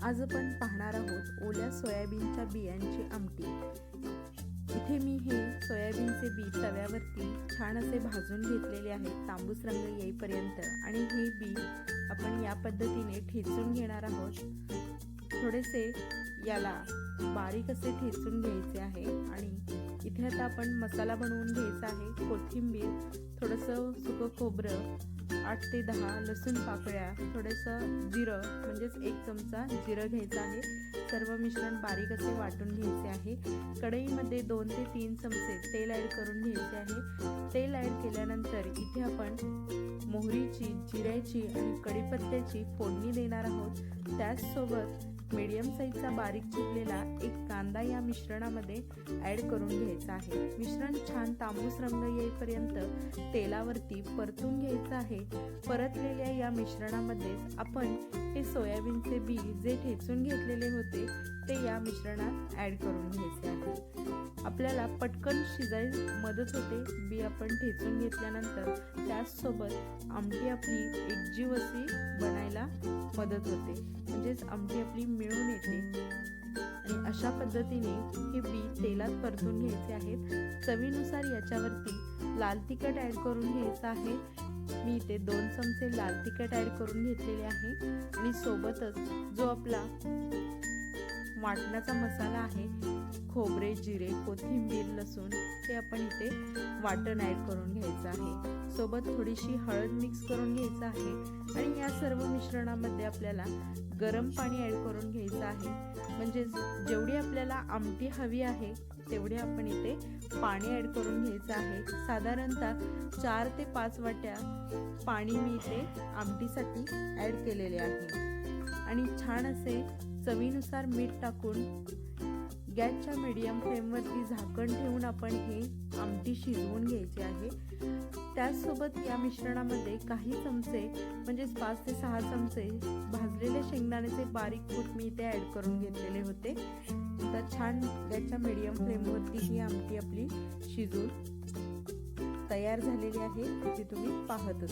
आज आपण पाहणार आहोत ओल्या सोयाबीनच्या बियांची आमटी। इथे मी हे सोयाबीनचे बी तव्यावरती छान असे भाजून घेतलेले आहेत तांबूस रंग येईपर्यंत, आणि हे बी आपण या पद्धतीने ठेचून घेणार आहोत। थोडेसे याला बारीक असे ठेचून घ्यायचे आहे। आणि इथे आता आपण मसाला बनवून घ्यायचा आहे। कोथिंबीर, थोडंसं सुकं खोबरं, 8 ते 10 लसूण पाकळ्या, थोडंसं जिरं म्हणजेच 1 चमचा जिरं घ्यायचं आहे। सर्व मिश्रण बारीक असे वाटून घ्यायचे आहे। कढईमध्ये 2 ते 3 चमचे तेल ॲड करून घ्यायचे आहे। तेल ॲड केल्यानंतर इथे आपण मोहरीची, जिऱ्याची आणि कढीपत्त्याची फोडणी देणार आहोत। त्याचसोबत मीडियम साईजचा बारीक चिरलेला 1 कांदा या मिश्रणामध्ये ॲड करून घ्यायचा आहे। मिश्रण छान तांबूस रंग येईपर्यंत तेलावरती परतून घ्यायचं आहे। परतलेल्या या मिश्रणामध्ये आपण हे सोयाबीनचे बी जे ठेचून घेतलेले होते ते या मिश्रणात ॲड करून घ्यायचे आहे। आपल्याला पटकन शिजायला मदत होते बी आपण ठेचून घेतल्यानंतर। त्याचसोबत आमटी आपली एकजीव अशी बनायला मदत होते, म्हणजेच आमटी आपली मिळून येते। आणि अशा पद्धतीने हे बी तेलात परतून घ्यायचे आहेत। चवीनुसार याच्यावरती लाल तिखट ॲड करून घ्यायचं आहे। मी इथे 2 चमचे लाल तिखट ॲड करून घेतलेले आहे। आणि सोबतच जो आपला वाटणाचा मसाला आहे, खोबरे, जिरे, कोथिंबीर, लसूण, ते आपण इथे वाटण ॲड करून घ्यायचं आहे। सोबत थोडीशी हळद मिक्स करून घ्यायचं आहे। आणि या सर्व मिश्रणामध्ये आपल्याला गरम पाणी ॲड करून घ्यायचं आहे। म्हणजे जेवढी आपल्याला आमटी हवी आहे तेवढे आपण इथे पाणी ॲड करून घ्यायचं आहे। साधारणतः 4 ते 5 वाट्या पाणी मी इथे आमटीसाठी ॲड केलेले आहे। आणि छान असे चवीनुसार मीठ टाकून गॅसच्या मीडियम फ्लेमवरती झाकण ठेवून आपण हे आमटी शिजवून घ्यायची आहे। त्याचसोबत या मिश्रणामध्ये काही चमचे म्हणजेच 5 ते 6 चमचे भाजलेले शेंगदाण्याचे बारीक कूट मी इथे ॲड करून घेतलेले होते। तर छान गॅसच्या मीडियम फ्लेमवरती ही आमटी आपली शिजून तयार झालेली आहे, इथे तुम्ही पाहत